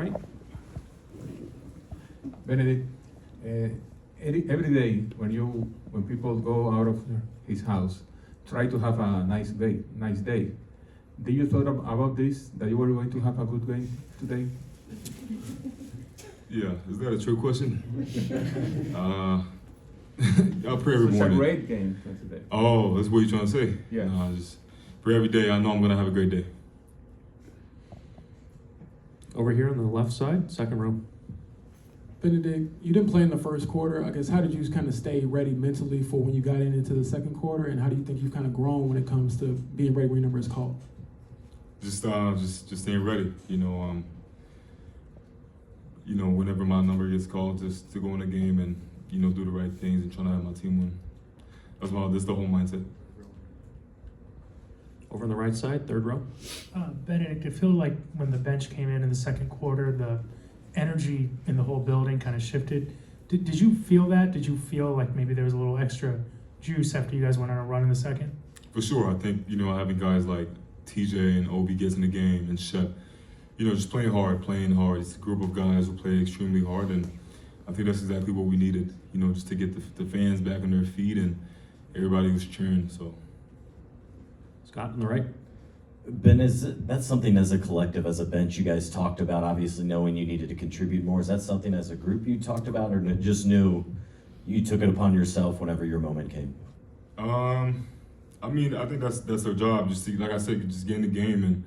Right? Bennedict, every day when people go out of his house, try to have a nice day. Did you thought about this, that you were going to have a good day today? Yeah, is that a true question? I pray every It's morning. a great game today. Oh, that's what you're trying to say? Yeah. No, I just pray every day. I know I'm gonna have a great day. Over here on the left side, second row. Bennedict, you didn't play in the first quarter. I guess how did you kind of stay ready mentally for when you got into the second quarter, and how do you think you've kind of grown when it comes to being ready when your number is called? Just staying ready. Whenever my number gets called, just to go in the game and do the right things and trying to have my team win. That's the whole mindset. Over on the right side, third row. Bennedict, it felt like when the bench came in the second quarter, the energy in the whole building kind of shifted. Did you feel that? Did you feel like maybe there was a little extra juice after you guys went on a run in the second? For sure, I think having guys like TJ and Obi gets in the game and Shep, just playing hard. It's a group of guys who play extremely hard, and I think that's exactly what we needed. Just to get the fans back on their feet, and everybody was cheering. So, Scott on the right. Ben, that's something as a collective, as a bench, you guys talked about, obviously knowing you needed to contribute more. Is that something as a group you talked about, or just knew you took it upon yourself whenever your moment came? I think that's their job. Just like I said, just get in the game and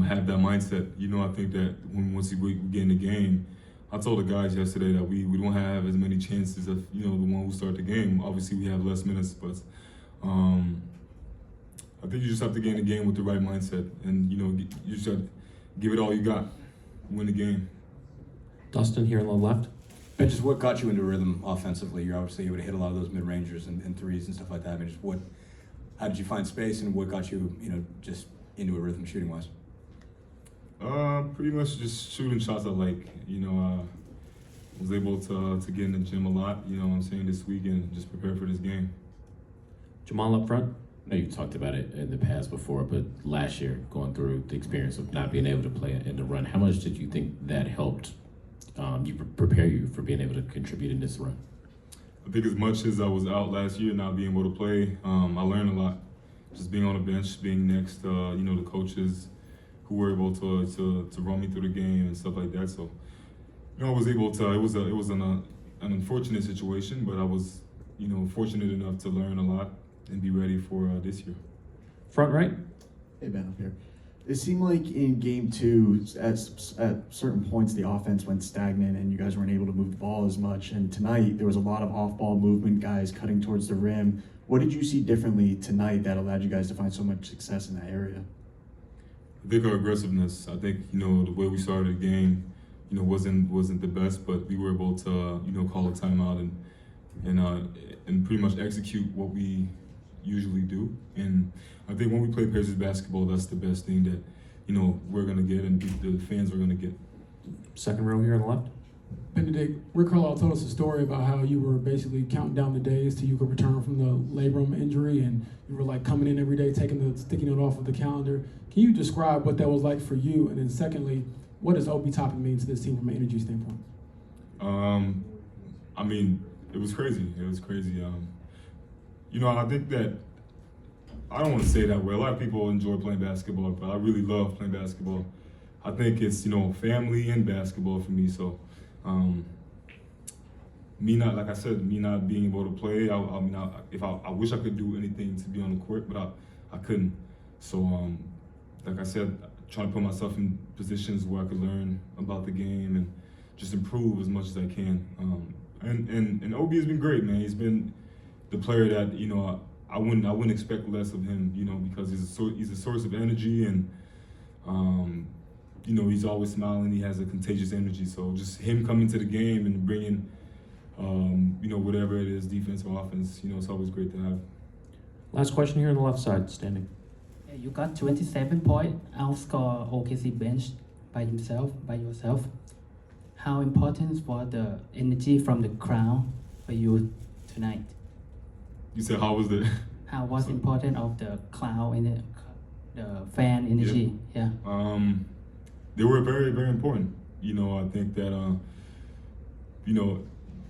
have that mindset. I think that once we get in the game, I told the guys yesterday that we don't have as many chances of the one who start the game. Obviously, we have less minutes, but I think you just have to get in the game with the right mindset, and you just have to give it all you got, win the game. Dustin here on the left. And just what got you into rhythm offensively? You're obviously able to hit a lot of those mid-rangers and threes and stuff like that. I mean, how did you find space, and what got you, just into a rhythm shooting-wise? Pretty much just shooting shots I like. Was able to get in the gym a lot. This week, and just prepare for this game. Jamal up front. I know you talked about it in the past before, but last year, going through the experience of not being able to play in the run, how much did you think that helped prepare you for being able to contribute in this run? I think as much as I was out last year, not being able to play, I learned a lot. Just being on the bench, being next to the coaches who were able to run me through the game and stuff like that. So, I was able to. It was an unfortunate situation, but I was fortunate enough to learn a lot and be ready for this year. Front right. Hey, Ben, up here. It seemed like in game two, at certain points, the offense went stagnant and you guys weren't able to move the ball as much. And tonight, there was a lot of off-ball movement, guys cutting towards the rim. What did you see differently tonight that allowed you guys to find so much success in that area? I think our aggressiveness. I think the way we started the game, wasn't the best, but we were able to call a timeout and pretty much execute what we usually do. And I think when we play Pacers basketball, that's the best thing that we're gonna get and the fans are gonna get. Second row here on the left. Bennedict, Rick Carlisle told us a story about how you were basically counting down the days till you could return from the labrum injury, and you were like coming in every day, sticking it off of the calendar. Can you describe what that was like for you? And then secondly, what does Obi Toppin mean to this team from an energy standpoint? It was crazy. I think that I don't want to say it that way. A lot of people enjoy playing basketball, but I really love playing basketball. I think it's family and basketball for me. So, me not being able to play. I wish I could do anything to be on the court, but I couldn't. So, like I said, trying to put myself in positions where I could learn about the game and just improve as much as I can. And Obi has been great, man. He's been the player that I wouldn't expect less of him, because he's a source of energy, and he's always smiling. He has a contagious energy. So just him coming to the game and bringing whatever it is, defense or offense, it's always great to have. Last question here on the left side, standing. You got 27 points, outscore OKC bench by yourself. How important was the energy from the crowd for you tonight? You said how was the? How was important of the crowd and the fan energy? Yeah. They were very, very important. You know, I think that you know,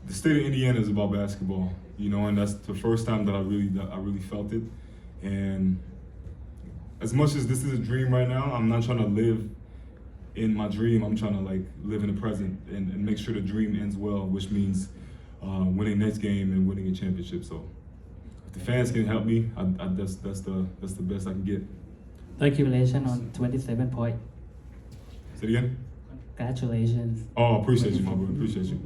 the state of Indiana is about basketball. You know, and that's the first time that I really felt it. And as much as this is a dream right now, I'm not trying to live in my dream. I'm trying to like live in the present and make sure the dream ends well, which means winning next game and winning a championship. So if the fans can help me, that's the best I can get. Thank you. Congratulations on 27 points. Say it again. Congratulations. Oh, appreciate you, my brother. Appreciate you.